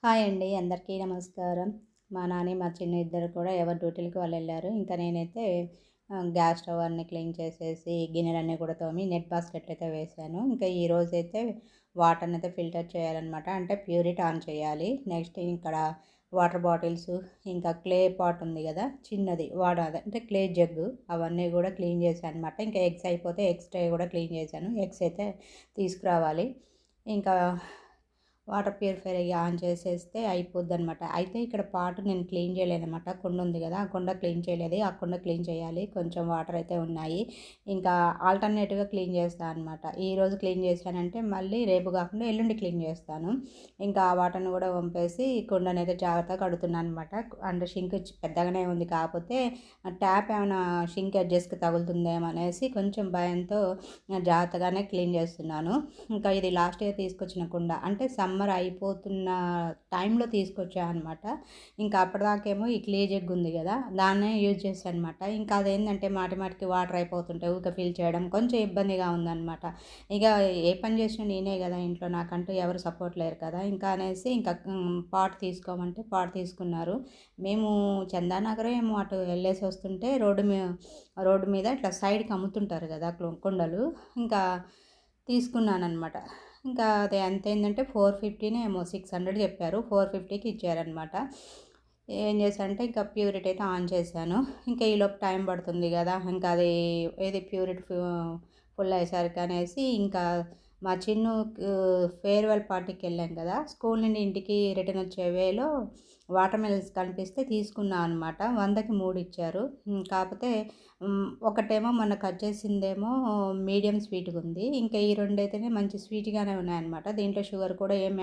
Hi అండి. అందరికీ నమస్కారం. మా నాని, మా చిన్ను ఇద్దరు కూడా ఎవరి డ్యూటీలకి వాళ్ళు వెళ్ళారు. ఇంకా నేనైతే గ్యాస్ స్టవ్ అన్నీ క్లీన్ చేసేసి, గిన్నెలన్నీ కూడా తోమి, నెట్ బాస్కెట్‌లో అయితే వేశాను. ఇంకా ఈరోజైతే వాటర్‌ని అయితే ఫిల్టర్ చేయాలనమాట. అంటే ప్యూరిటీ ఆన్ చేయాలి. నెక్స్ట్ ఇక్కడ వాటర్ బాటిల్స్, ఇంకా క్లే పాట్ ఉంది కదా! చిన్నది అంటే క్లే జగ్గు అవన్నీ కూడా క్లీన్ చేశాను అనమాట. ఇంకా ఎగ్స్ అయిపోతే ఎగ్స్ ట్రే కూడా క్లీన్ చేశాను. ఎగ్స్ అయితే తీసుకురావాలి. ఇంకా వాటర్ ప్యూరిఫైయర్ ఆన్ చేసేస్తే అయిపోద్దనమాట. అయితే ఇక్కడ పాట్ నేను క్లీన్ చేయలేదనమాట. కుండ ఉంది కదా! ఆ కుండ క్లీన్ చేయలేదు. ఆ కుండ క్లీన్ చేయాలి. కొంచెం వాటర్ అయితే ఉన్నాయి. ఇంకా ఆల్టర్నేట్‌గా క్లీన్ చేస్తా అనమాట. ఈరోజు క్లీన్ చేశానంటే మళ్ళీ రేపు కాకుండా ఎల్లుండి క్లీన్ చేస్తాను. ఇంకా ఆ వాటర్‌ని కూడా వంపేసి కుండనైతే జాగ్రత్తగా కడుగుతున్నాను అనమాట. అంటే షింక్ పెద్దగానే ఉంది. కాకపోతే ట్యాప్ ఏమైనా షింక్ ఎడ్జెస్‌కి తగులుతుందేమో అనేసి కొంచెం భయంతో జాగ్రత్తగానే క్లీన్ చేస్తున్నాను. ఇంకా ఇది లాస్ట్ ఇయర్ తీసుకొచ్చిన కుండ. అంటే సమ్మర్ అయిపోతున్న టైంలో తీసుకొచ్చా అనమాట. ఇంకా అప్పటిదాకేమో ఈ క్లే జగ్ ఉంది కదా! దాన్నే యూజ్ చేశా అనమాట. ఇంకా అదేంటంటే మాటి మాటికి వాటర్ అయిపోతుంటాయి. ఊకే ఫిల్ చేయడం కొంచెం ఇబ్బందిగా ఉందనమాట. ఇక ఏ పని చేసినా నేనే కదా ఇంట్లో, నాకంటూ ఎవరు సపోర్ట్ లేరు కదా! ఇంకా అనేసి ఇంకా పాట్ తీసుకోమంటే పాట్ తీసుకున్నారు. మేము చందానగరం ఏమో అటు వెళ్ళేసి వస్తుంటే రోడ్డు మీద ఇట్లా సైడ్‌కి అమ్ముతుంటారు కదా కుండలు. ఇంకా తీసుకున్నాననమాట. ఇంకా అది ఎంతయిందంటే 450 ఏమో 600 చెప్పారు. 450కి ఇచ్చారనమాట. ఏం చేశానంటే ఇంకా ప్యూరిటీ అయితే ఆన్ చేశాను. ఇంకా ఈలోపు టైం పడుతుంది కదా! ఇంకా అది ఏది ప్యూరిటీ ఫుల్ అయ్యేసరికి అనేసి ఇంకా మా చిన్ను ఫేర్‌వెల్ పార్టీకి వెళ్ళాం కదా! స్కూల్ నుండి ఇంటికి రిటర్న్ వచ్చే వేలో వాటర్ మిలన్స్ కనిపిస్తే తీసుకున్నా అనమాట. 100కి 3 ఇచ్చారు. కాకపోతే ఒకటేమో మొన్న కట్ చేసిందేమో మీడియం స్వీట్‌గా ఉంది. ఇంకా ఈ రెండైతేనే మంచి స్వీట్‌గానే ఉన్నాయన్నమాట. దీంట్లో షుగర్ కూడా ఏం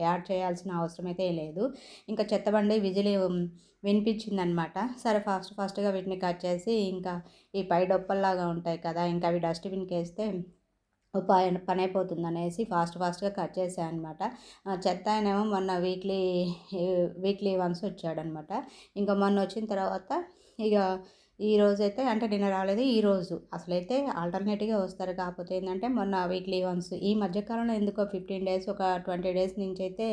యాడ్ చేయాల్సిన అవసరం అయితే లేదు. ఇంకా చెత్తబండి విజిల్ వినిపించిందనమాట. సరే ఫాస్ట్‌గా వీటిని కట్ చేసి ఇంకా ఈ పై డొప్పల్లాగా ఉంటాయి కదా! ఇంకా అవి డస్ట్‌బిన్‌కేస్తే పనైపోతుందనేసి ఫాస్ట్‌గా కట్ చేశా అనమాట. చెత్త ఆయనేమో మొన్న వీక్లీ వన్స్ వచ్చాడనమాట. ఇంకా మొన్నొచ్చిన తర్వాత ఇగ ఈరోజైతే అంటే నిన్న రాలేదు. ఈరోజు అసలైతే ఆల్టర్‌నేట్‌గా వస్తారు. కాకపోతే ఏందంటే మొన్న వీక్లీ వన్స్ ఈ మధ్య కాలంలో ఎందుకో 15 డేస్, ఒక 20 డేస్ నుంచైతే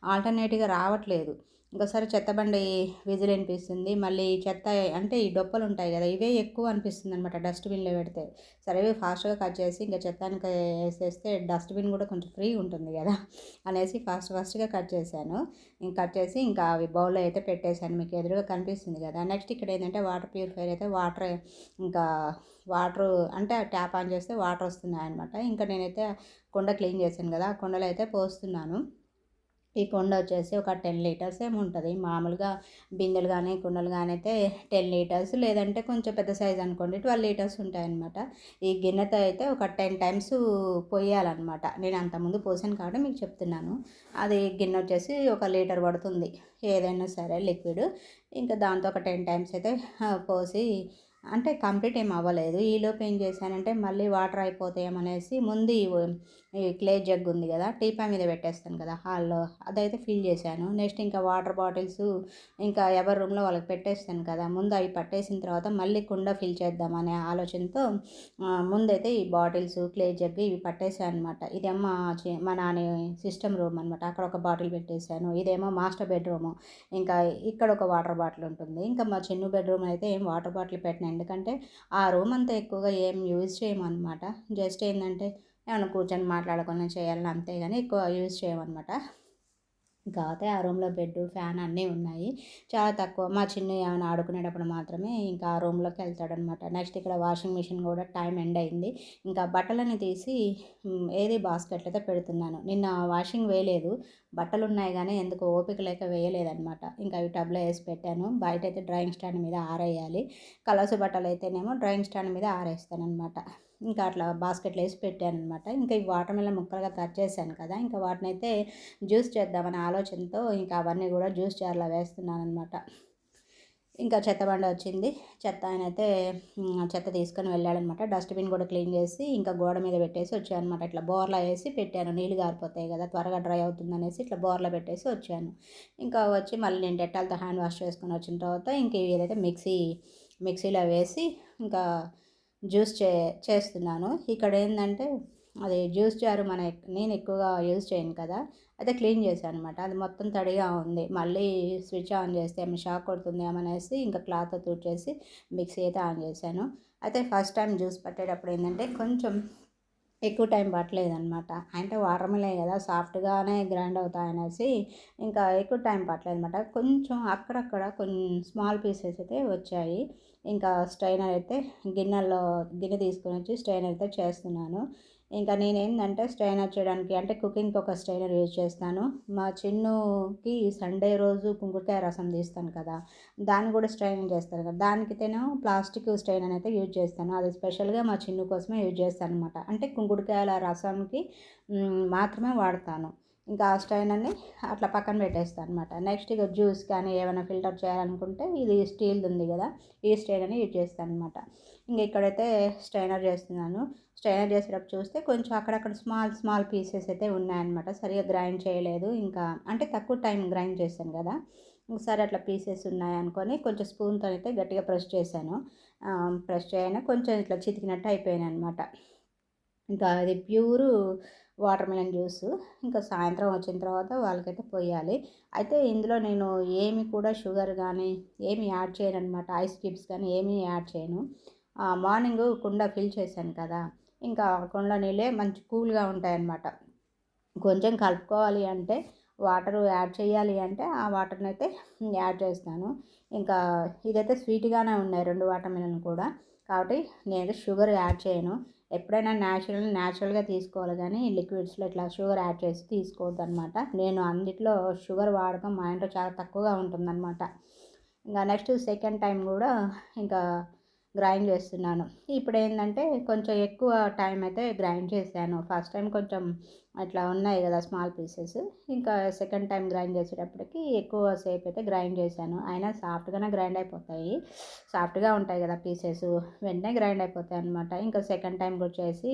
ఆల్టర్‌నేట్‌గా రావట్లేదు. ఇంకోసారి చెత్త బండి విజిల్ వినిపిస్తుంది. మళ్ళీ చెత్త అంటే ఈ డొప్పలుంటాయి గదా! ఇవే ఎక్కువ అనిపిస్తుందనమాట డస్ట్‌బిన్‌లో పెడితే. సరే ఫాస్ట్‌గా కట్ చేసి ఇంక చెత్తానికి ఏసేస్తే డస్ట్‌బిన్ కూడా కొంచెం ఫ్రీగా ఉంటుంది గదా! అనేసి ఫాస్ట్‌గా కట్ చేశాను. కట్ చేసి ఇంకా అవి బౌల్‌లో అయితే పెట్టేశాను. మీకు ఎదురుగా కనిపిస్తుంది గదా! నెక్స్ట్ ఇక్కడ ఏంటంటే వాటర్ ప్యూరిఫైయర్ అయితే ఇంకా వాటరు అంటే ట్యాప్ ఆన్ చేస్తే వాటర్ వస్తున్నాయన్నమాట. ఇంకా నేనైతే కుండ క్లీన్ చేశాను గదా! ఆ కుండలో అయితే పోస్తున్నాను. ఈ కుండ వచ్చేసి ఒక 10 లీటర్స్ ఏమో ఉంటది. మామూలుగా బిందెలు గానీ, కుండలు గానీ అయితే 10 లీటర్స్, లేదంటే కొంచెం పెద్ద సైజ్ అనుకోండి 12 లీటర్స్ ఉంటాయన్నమాట. ఈ గిన్నెతో అయితే ఒక 10 టైమ్స్ పొయ్యాలన్నమాట. నేను అంతకుముందు పోసాను కాబట్టి మీకు చెప్తున్నాను. అది గిన్నె వచ్చేసి ఒక లీటర్ పడుతుంది. ఏదైనా సరే లిక్విడ్. ఇంకా దాంతో ఒక 10 టైమ్స్ అయితే పోసి అంటే కంప్లీట్ ఏమి అవ్వలేదు. ఈలోపు ఏం చేశానంటే మళ్ళీ వాటర్ అయిపోతాయేమనేసి ముందు ఈ క్లే జగ్ ఉంది కదా! టీపాయ్ మీద పెట్టేస్తాను కదా హాల్‌లో, అదైతే ఫిల్ చేశాను. నెక్స్ట్ ఇంకా వాటర్ బాటిల్స్ ఇంకా ఎవరి రూమ్‌లో వాళ్ళకి పెట్టేస్తాను కదా! ముందు అవి పట్టేసిన తర్వాత మళ్ళీ కుండ ఫిల్ చేద్దామనే ఆలోచనతో ముందైతే ఈ బాటిల్స్, క్లే జగ్ ఇవి పట్టేసాను అనమాట. ఇదేమో మా నాని సిస్టమ్ రూమ్ అనమాట. అక్కడ ఒక బాటిల్ పెట్టేశాను. ఇదేమో మాస్టర్ బెడ్‌రూము. ఇంకా ఇక్కడ ఒక వాటర్ బాటిల్ ఉంటుంది. ఇంకా మా చిన్ను బెడ్‌రూమ్ అయితే ఏం వాటర్ బాటిల్ పెట్టను. ఎందుకంటే ఆ రూమ్ అంతా ఎక్కువగా ఏం యూజ్ చేయమనమాట. జస్ట్ ఏందంటే ఏమన్నా కూర్చొని మాట్లాడుకొని చేయాలని అంతే గాని ఎక్కువ యూజ్ చేయమనమాట. కాకపోతే ఆ రూమ్‌లో బెడ్డు, ఫ్యాన్ అన్నీ ఉన్నాయి. చాలా తక్కువ. మా చిన్ను ఏమైనా ఆడుకునేటప్పుడు మాత్రమే ఇంకా ఆ రూమ్‌లోకి వెళ్తాడనమాట. నెక్స్ట్ ఇక్కడ వాషింగ్ మిషన్ కూడా టైం ఎండ్ అయింది. ఇంకా బట్టలని తీసి ఏది బాస్కెట్‌లో అయితే పెడుతున్నాను. నిన్న వాషింగ్ వేయలేదు. బట్టలున్నాయి గానీ ఎందుకో ఓపిక లేక వేయలేదనమాట. ఇంకా అవి టబ్‌లో ఏసి పెట్టాను. బయటైతే డ్రాయింగ్ స్టాండ్ మీద ఆరేయాలి. కలర్స్ బట్టలైతేనేమో డ్రాయింగ్ స్టాండ్ మీద ఆరేస్తాననమాట. ఇంకా అట్లా బాస్కెట్‌లో ఏసి పెట్టాననమాట. ఇంకా ఈ వాటర్ మిలన్ ముక్కలుగా కట్ చేశాను కదా! ఇంకా వాటినైతే జ్యూస్ చేద్దామనే ఆలోచనతో ఇంకా అవన్నీ కూడా జ్యూస్ జార్‌లో వేస్తున్నాననమాట. ఇంకా చెత్త బండి వచ్చింది. చెత్త ఆయనైతే చెత్త తీసుకొని వెళ్ళాడనమాట. డస్ట్‌బిన్ కూడా క్లీన్ చేసి ఇంకా గోడ మీద పెట్టేసి వచ్చాననమాట. ఇట్లా బోర్లా ఏసి పెట్టాను. నీళ్ళు గారిపోతాయి కదా! త్వరగా డ్రై అవుతుందనేసి ఇట్లా బోర్లా పెట్టేసి వచ్చాను. ఇంకా వచ్చి మళ్ళీ నేను డెటాల్‌తో హ్యాండ్ వాష్ చేసుకొని వచ్చిన తర్వాత ఇంక ఏదైతే మిక్సీలో వేసి ఇంకా జ్యూస్ చేస్తున్నాను. ఇక్కడేందంటే అది జ్యూస్ జారు నేను ఎక్కువగా యూజ్ చేయను కదా, అయితే క్లీన్ చేశాను అనమాట. అది మొత్తం తడిగా ఉంది. మళ్ళీ స్విచ్ ఆన్ చేస్తే ఏమైనా షాక్ కొడుతుందేమో అనేసి ఇంకా క్లాత్‌తో తుడిచేసి మిక్సీ అయితే ఆన్ చేశాను. అయితే ఫస్ట్ టైం జ్యూస్ పట్టేటప్పుడు ఏంటంటే కొంచెం ఎక్కువ టైం పట్టలేదనమాట. అంటే వాటర్ మిలన్ కదా సాఫ్ట్‌గానే గ్రైండ్ అవుతాయనేసి ఇంకా ఎక్కువ టైం పట్టలేదనమాట. కొంచెం అక్కడక్కడ కొన్ని స్మాల్ పీసెస్ అయితే వచ్చాయి. ఇంకా స్ట్రైనర్ అయితే గిన్నె తీసుకొనొచ్చి స్ట్రైనర్ అయితే చేస్తున్నాను. ఇంకా నేనేందంటే స్ట్రైనర్ చేయడానికి అంటే కుకింగ్‌కి ఒక స్ట్రైనర్ యూజ్ చేస్తాను. మా చిన్నుకి సండే రోజు కుంకుడుకాయ రసం తీస్తాను కదా, దాన్ని కూడా స్ట్రైనింగ్ చేస్తారు కదా, దానికైతేనో ప్లాస్టిక్ స్ట్రైనర్ అయితే యూజ్ చేస్తాను. అది స్పెషల్‌గా మా చిన్ను కోసమే యూజ్ చేస్తాననమాట. అంటే కుంకుడుకాయల రసంకి మాత్రమే వాడతాను. ఇంకా ఆ స్ట్రైనర్‌ని అట్లా పక్కన పెట్టేస్తాను అనమాట. నెక్స్ట్ ఇక జ్యూస్ కానీ ఏమైనా ఫిల్టర్ చేయాలనుకుంటే ఇది స్టీల్‌ది ఉంది కదా, ఈ స్ట్రైనర్‌ని యూజ్ చేస్తాననమాట. ఇంక ఇక్కడైతే స్ట్రైనర్ చేస్తున్నాను. స్ట్రైనర్ చేసేటప్పుడు చూస్తే కొంచెం అక్కడక్కడ స్మాల్ పీసెస్ అయితే ఉన్నాయన్నమాట. సరిగ్గా గ్రైండ్ చేయలేదు. ఇంకా అంటే తక్కువ టైం గ్రైండ్ చేశాను కదా, ఒకసారి అట్లా పీసెస్ ఉన్నాయనుకొని కొంచెం స్పూన్‌తో అయితే గట్టిగా ప్రెస్ చేశాను. ప్రెస్ చేయగానే కొంచెం ఇట్లా చితికినట్టు అయిపోయాననమాట. ఇంకా అది ప్యూరు వాటర్ మిలన్ జ్యూసు. ఇంకా సాయంత్రం వచ్చిన తర్వాత వాళ్ళకైతే పొయ్యాలి. అయితే ఇందులో నేను ఏమి కూడా షుగర్ గానీ ఏమి యాడ్ చేయననమాట. ఐస్ క్యూబ్స్ కానీ ఏమీ యాడ్ చేయను. మార్నింగు కుండ ఫిల్ చేశాను కదా, ఇంకా కుండ నీళ్ళే మంచి కూల్‌గా ఉంటాయన్నమాట. కొంచెం కలుపుకోవాలి అంటే వాటరు యాడ్ చేయాలి అంటే ఆ వాటర్‌నైతే యాడ్ చేస్తాను. ఇంకా ఇదైతే స్వీట్‌గానే ఉన్నాయి 2 వాటర్ మిలన్ కూడా. కాబట్టి నేనైతే షుగర్ యాడ్ చేయను. ఎప్పుడైనా న్యాచురల్‌గా తీసుకోవాలి గానీ లిక్విడ్స్‌లో ఇట్లా షుగర్ యాడ్ చేసి తీసుకోవద్దనమాట. నేను అన్నిట్లో షుగర్ వాడకం మా ఇంట్లో చాలా తక్కువగా ఉంటుందనమాట. ఇంక నెక్స్ట్ సెకండ్ టైం గూడా ఇంకా గ్రైండ్ చేస్తున్నాను. ఇప్పుడేందంటే కొంచెం ఎక్కువ టైం అయితే గ్రైండ్ చేశాను. ఫస్ట్ టైం కొంచెం అట్లా ఉన్నాయి కదా స్మాల్ పీసెస్. ఇంకా సెకండ్ టైం గ్రైండ్ చేసేటప్పటికి ఎక్కువ సేపు అయితే గ్రైండ్ చేశాను. అయినా సాఫ్ట్‌గానే గ్రైండ్ అయిపోతాయి. సాఫ్ట్‌గా ఉంటాయి కదా పీసెస్, వెంటనే గ్రైండ్ అయిపోతాయన్నమాట. ఇంకా సెకండ్ టైం కూడా చేసి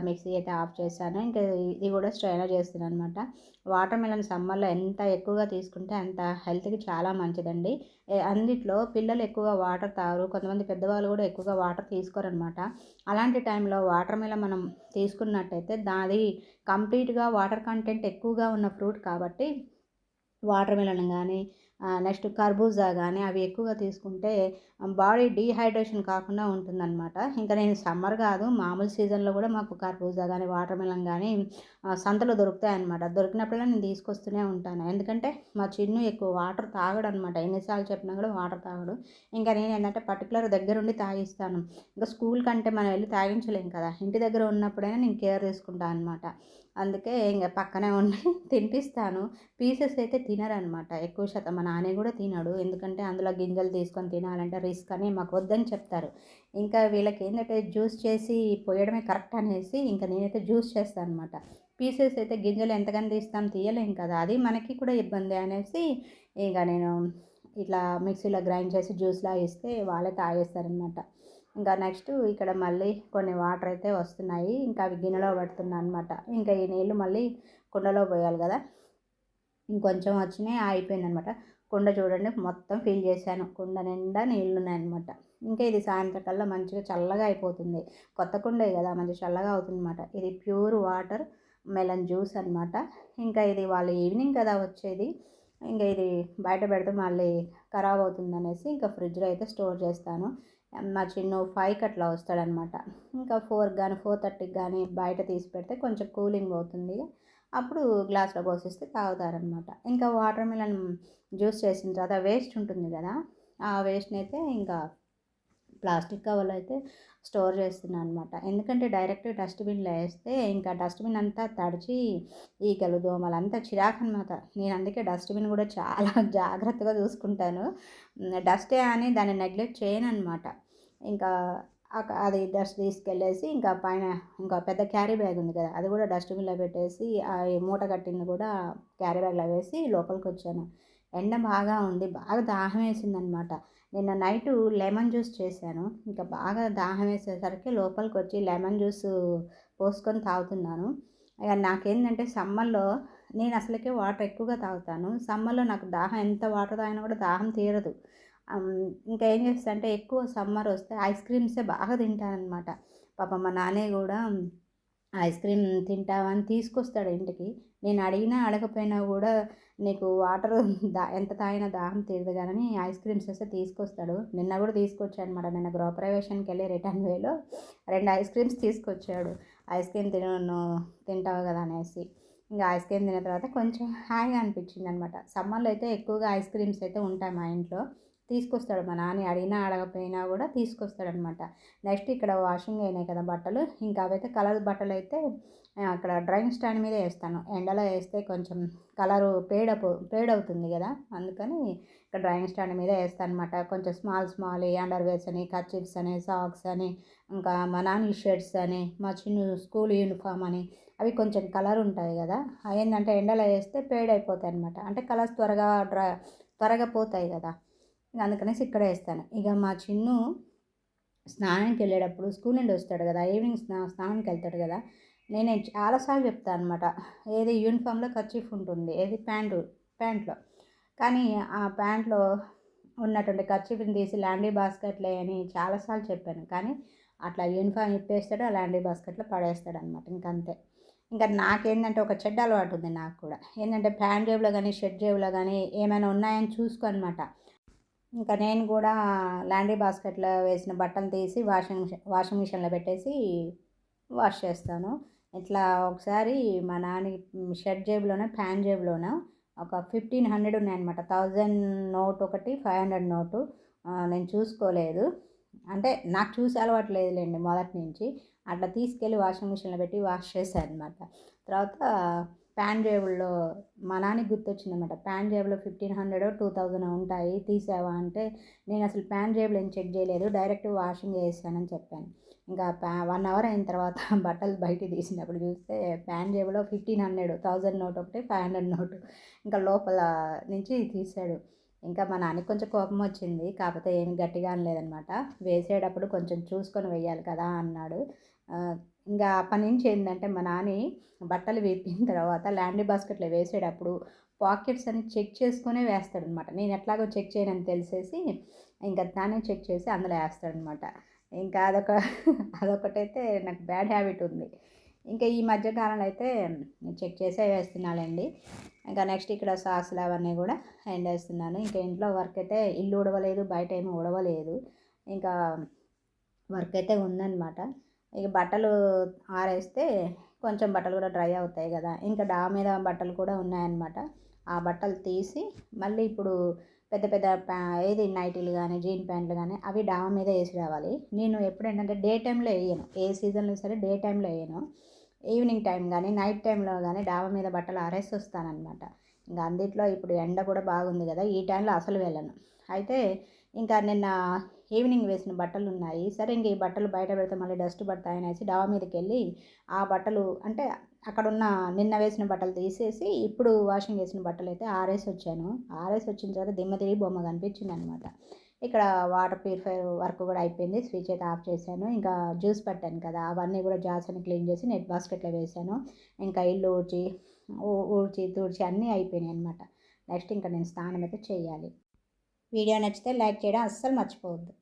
మిక్సీ అయితే ఆఫ్ చేశాను. ఇంకా ఇది కూడా స్ట్రైనర్ చేస్తున్నానన్నమాట. వాటర్ మిలన్ సమ్మర్‌లో ఎంత ఎక్కువగా తీసుకుంటే అంత హెల్త్‌కి చాలా మంచిదండి. అన్నిట్లో పిల్లలు ఎక్కువగా వాటర్ తాగరు. కొంతమంది పెద్దవాళ్ళు కూడా ఎక్కువగా వాటర్ తీసుకోరనమాట. అలాంటి టైంలో వాటర్ మిలన్ మనం తీసుకున్నట్టయితే దాది కంప్లీట్‌గా వాటర్ కంటెంట్ ఎక్కువగా ఉన్న ఫ్రూట్ కాబట్టి వాటర్ మిలన్ గానీ, నెక్స్ట్ కర్బూజా గానీ అవి ఎక్కువగా తీసుకుంటే బాడీ డీహైడ్రేషన్ కాకుండా ఉంటుందనమాట. ఇంకా నేను సమ్మర్ కాదు మామూలు సీజన్‌లో కూడా మాకు కర్బూజా గానీ, వాటర్ మిలన్ గానీ సంతలో దొరుకుతాయన్నమాట. దొరికినప్పుడల్లా నేను తీసుకొస్తూనే ఉంటాను. ఎందుకంటే మా చిన్ను ఎక్కువ వాటర్ తాగడనమాట. ఎన్ని సార్లు చెప్పినా కూడా వాటర్ తాగడు. ఇంకా నేనేంటంటే పర్టిక్యులర్ దగ్గరుండి తాగిస్తాను. ఇంకా స్కూల్ కంటే మనం వెళ్లి తాగించలేం కదా, ఇంటి దగ్గర ఉన్నప్పుడైనా నేను కేర్ తీసుకుంటా అనమాట. అందుకే ఇంక పక్కనే ఉండి తినిపిస్తాను. పీసెస్ అయితే తినరనమాట ఎక్కువ శాతం. మా నాన్న కూడా తినడు. ఎందుకంటే అందులో గింజలు తీసుకొని తినాలంటే రిస్క్ అని మాకు వద్దని చెప్తారు. ఇంకా వీళ్ళకేందంటే జ్యూస్ చేసి పొయ్యడమే కరెక్ట్ అనేసి ఇంకా నేనైతే జ్యూస్ చేస్తాననమాట. పీసెస్ అయితే గింజలు ఎంతగానో తీస్తాం, తీయలేం కదా, అది మనకి కూడా ఇబ్బందే అనేసి ఇక నేను ఇట్లా మిక్సీలో గ్రైండ్ చేసి జ్యూస్‌లా ఇస్తే వాళ్ళే తాగేస్తారనమాట. ఇంకా నెక్స్ట్ ఇక్కడ మళ్ళీ కొన్ని వాటర్ అయితే వస్తున్నాయి. ఇంకా అవి గిన్నెలో పడుతున్నా అనమాట. ఇంకా ఈ నీళ్ళు మళ్ళీ కుండలో పోయాలి కదా, ఇంకొంచెం వచ్చినాయి అయిపోయిందనమాట. కుండ చూడండి మొత్తం ఫిల్ చేశాను. కుండ నిండా నీళ్ళున్నాయన్నమాట. ఇంకా ఇది సాయంత్రం కల్లా మంచిగా చల్లగా అయిపోతుంది. కొత్త కుండే కదా మంచిగా చల్లగా అవుతుందన్నమాట. ఇది ప్యూర్ వాటర్ మెలన్ జ్యూస్ అనమాట. ఇంకా ఇది వాళ్ళు ఈవినింగ్ కదా వచ్చేది. ఇంకా ఇది బయట పెడితే మళ్ళీ ఖరాబ్ అవుతుందనేసి ఇంకా ఫ్రిడ్జ్‌లో అయితే స్టోర్ చేస్తాను. మా చిన్ను 5కి అట్లా వస్తాడనమాట. ఇంకా 4కి గానీ 4:30కి గానీ బయట తీసి పెడితే కొంచెం కూలింగ్ అవుతుంది. అప్పుడు గ్లాస్‌లో పోసిస్తే తాగుతారనమాట. ఇంకా వాటర్ మిలన్ జ్యూస్ చేసిన తర్వాత వేస్ట్ ఉంటుంది కదా, ఆ వేస్ట్‌నైతే ఇంకా ప్లాస్టిక్ కవర్‌లో అయితే స్టోర్ చేస్తున్నాను అనమాట. ఎందుకంటే డైరెక్ట్ డస్ట్‌బిన్‌లో ఏస్తే ఇంకా డస్ట్‌బిన్ అంతా తడిచి ఈగలు, దోమలు అంతా చిరాకనమాట. నేను అందుకే డస్ట్‌బిన్ కూడా చాలా జాగ్రత్తగా చూసుకుంటాను. డస్టే అని దాన్ని నెగ్లెక్ట్ చేయననమాట. ఇంకా అది డస్ట్ తీసుకెళ్ళేసి ఇంకా పైన ఇంకా పెద్ద క్యారీ బ్యాగ్ ఉంది కదా, అది కూడా డస్ట్‌బిన్‌లో పెట్టేసి ఈ మూట కట్టింది కూడా క్యారీ బ్యాగ్‌లో వేసి లోపలికొచ్చాను. ఎండ బాగా ఉంది. బాగా దాహం వేసిందనమాట. నిన్న నైటు లెమన్ జ్యూస్ చేశాను. ఇంకా బాగా దాహం వేసేసరికి లోపలికొచ్చి లెమన్ జ్యూసు పోసుకొని తాగుతున్నాను. ఇక నాకేందంటే సమ్మర్‌లో నేను అసలకే వాటర్ ఎక్కువగా తాగుతాను. సమ్మర్‌లో నాకు దాహం ఎంత వాటర్ తాగినా కూడా దాహం తీరదు. ఇంకా ఏం చేస్తా అంటే ఎక్కువ సమ్మర్ వస్తే ఐస్ క్రీమ్సే బాగా తింటాననమాట. పాపం మా నాన్నయ్య కూడా ఐస్ క్రీమ్ తింటావా అని తీసుకొస్తాడు ఇంటికి. నేను అడిగినా అడగకపోయినా కూడా నీకు వాటర్ ఎంత తాగినా దాహం తీరదు కానీ ఐస్ క్రీమ్స్ వస్తే తీసుకొస్తాడు. నిన్న కూడా తీసుకొచ్చాడనమాట. నిన్న గృహప్రవేశానికి వెళ్ళి రిటర్న్ వేలో 2 ఐస్ క్రీమ్స్ తీసుకొచ్చాడు. ఐస్ క్రీమ్ తింటావు కదా అనేసి. ఇంకా ఐస్ క్రీమ్ తిన్న తర్వాత కొంచెం హాయిగా అనిపించింది అనమాట. సమ్మర్లో అయితే ఎక్కువగా ఐస్ క్రీమ్స్ అయితే ఉంటాయి మా ఇంట్లో. తీసుకొస్తాడు మా నాన్న, అడిగినా అడగకపోయినా కూడా తీసుకొస్తాడనమాట. నెక్స్ట్ ఇక్కడ వాషింగ్ అయినాయి కదా బట్టలు, ఇంకా అవైతే కలర్ బట్టలు అయితే అక్కడ డ్రైయింగ్ స్టాండ్ మీదే వేస్తాను. ఎండలో వేస్తే కొంచెం కలరు పేడ్ అవుతుంది కదా, అందుకని ఇక్కడ డ్రాయింగ్ స్టాండ్ మీద వేస్తాను అనమాట. కొంచెం స్మాల్ అండర్వేర్స్ అని, కర్చీఫ్స్ అని, సాక్స్ అని, ఇంకా మా నాని షర్ట్స్ అని, మా చిన్న స్కూల్ యూనిఫామ్ అని, అవి కొంచెం కలర్ ఉంటాయి కదా, అవి ఏంటంటే ఎండలో వేస్తే పేడ్ అయిపోతాయి అనమాట. అంటే కలర్స్ త్వరగా పోతాయి కదా, అందుకనేసి ఇక్కడ వేస్తాను. ఇక మా చిన్ను స్నానానికి వెళ్ళేటప్పుడు స్కూల్ నుండి వస్తాడు కదా, ఈవినింగ్ స్నానానికి వెళ్తాడు కదా, నేను చాలాసార్లు చెప్తాను అనమాట. ఏది యూనిఫామ్లో కర్చీఫ్ ఉంటుంది, ఏది ప్యాంట్లో, కానీ ఆ ప్యాంట్లో ఉన్నటువంటి కర్చీఫ్ని తీసి లాండ్రీ బాస్కెట్లో అని చాలాసార్లు చెప్పాను. కానీ అట్లా యూనిఫామ్ ఇప్పేస్తాడు, ఆ లాండ్రీ బాస్కెట్లో పడేస్తాడు అనమాట. ఇంకంతే. ఇంకా నాకేంటంటే ఒక చెడ్డ అలవాటు ఉంది నాకు కూడా. ఏంటంటే ప్యాంట్ జేబులో కానీ షర్ట్ జేబులో కానీ ఏమైనా ఉన్నాయని చూసుకో అనమాట. ఇంకా నేను కూడా లాండ్రీ బాస్కెట్లో వేసిన బట్టలు తీసి వాషింగ్ మిషన్లో పెట్టేసి వాష్ చేస్తాను. ఇట్లా ఒకసారి మా నాని షర్ట్ జేబులోనే ప్యాంట్ జేబులోనే ఒక 1500 ఉన్నాయన్నమాట. 1000 నోట్ ఒకటి, 500 నోటు. నేను చూసుకోలేదు. అంటే నాకు చూసే అలవాటు లేదులేండి మొదటి నుంచి. అట్లా తీసుకెళ్ళి వాషింగ్ మిషన్లో పెట్టి వాష్ చేశాను అనమాట. తర్వాత ప్యాంట్ జేబుల్లో మా నాన్నకి గుర్తొచ్చిందనమాట. ప్యాంట్ జేబులో 1500 2000 ఉంటాయి, తీసావా అంటే, నేను అసలు ప్యాంట్ జేబులో ఏం చెక్ చేయలేదు, డైరెక్ట్ వాషింగ్ చేస్తానని చెప్పాను. ఇంకా 1 అవర్ అయిన తర్వాత బట్టలు బయటికి తీసినప్పుడు చూస్తే ప్యాంట్ జేబులో 1500, 1000 నోట్ ఒకటి, 500 నోటు ఇంకా లోపల నుంచి తీసాడు. ఇంకా మా నాన్నకి కొంచెం కోపం వచ్చింది, కాకపోతే ఏమి గట్టిగా అనలేదనమాట. వేసేటప్పుడు కొంచెం చూసుకొని వేయాలి కదా అన్నాడు. ఇంకా అప్పటి నుంచి ఏంటంటే మా నాని బట్టలు విప్పిన తర్వాత లాండ్రీ బాస్కెట్లో వేసేటప్పుడు పాకెట్స్ అన్ని చెక్ చేసుకునే వేస్తాడనమాట. నేను ఎట్లాగో చెక్ చేయనని తెలిసేసి ఇంకా దాన్ని చెక్ చేసి అందులో వేస్తాడనమాట. ఇంకా అదొకటైతే నాకు బ్యాడ్ హ్యాబిట్ ఉంది. ఇంకా ఈ మధ్యకాలంలో అయితే చెక్ చేసే వేస్తున్నానండి. ఇంకా నెక్స్ట్ ఇక్కడ సాసులు అవన్నీ కూడా ఎండేస్తున్నాను. ఇంకా ఇంట్లో వర్క్ అయితే ఇల్లు ఉడవలేదు, బయట ఏమి ఉడవలేదు, ఇంకా వర్క్ అయితే ఉందన్నమాట. ఇక బట్టలు ఆరేస్తే కొంచెం బట్టలు కూడా డ్రై అవుతాయి కదా, ఇంకా డా మీద బట్టలు కూడా ఉన్నాయన్నమాట. ఆ బట్టలు తీసి మళ్ళీ ఇప్పుడు పెద్ద పెద్ద ఏది నైటీలు కానీ జీన్ ప్యాంట్లు కానీ అవి డాబా మీద వేసి రావాలి. నేను ఎప్పుడేంటంటే డే టైంలో వేయను, ఏ సీజన్లో సరే డే టైంలో వేయను, ఈవినింగ్ టైం కానీ నైట్ టైంలో కానీ డాబా మీద బట్టలు ఆరేసి వస్తానన్నమాట. ఇంకా అందుట్లో ఇప్పుడు ఎండ కూడా బాగుంది కదా, ఈ టైంలో అసలు వెళ్ళను. అయితే ఇంకా నిన్న ఈవినింగ్ వేసిన బట్టలు ఉన్నాయి, సరే ఇంక ఈ బట్టలు బయట పెడితే మళ్ళీ డస్ట్ పడతాయనేసి డాబా మీదకి వెళ్ళి ఆ బట్టలు అంటే అక్కడున్న నిన్న వేసిన బట్టలు తీసేసి ఇప్పుడు వాషింగ్ వేసిన బట్టలు అయితే ఆరేసి వచ్చాను. ఆరేసి వచ్చిన తర్వాత దిమ్మ తిరిగి బొమ్మ కనిపించింది అనమాట. ఇక్కడ వాటర్ ప్యూరిఫైర్ వర్క్ కూడా అయిపోయింది, స్విచ్ అయితే ఆఫ్ చేశాను. ఇంకా జ్యూస్ పట్టాను కదా, అవన్నీ కూడా జార్స్ అని క్లీన్ చేసి నెట్ బాస్కెట్లో వేసాను. ఇంకా ఇల్లు ఊడ్చి తుడిచి అన్నీ అయిపోయినాయి అనమాట. నెక్స్ట్ ఇంకా నేను స్నానం అయితే చేయాలి. వీడియో నచ్చితే లైక్ చేయడం అస్సలు మర్చిపోవద్దు.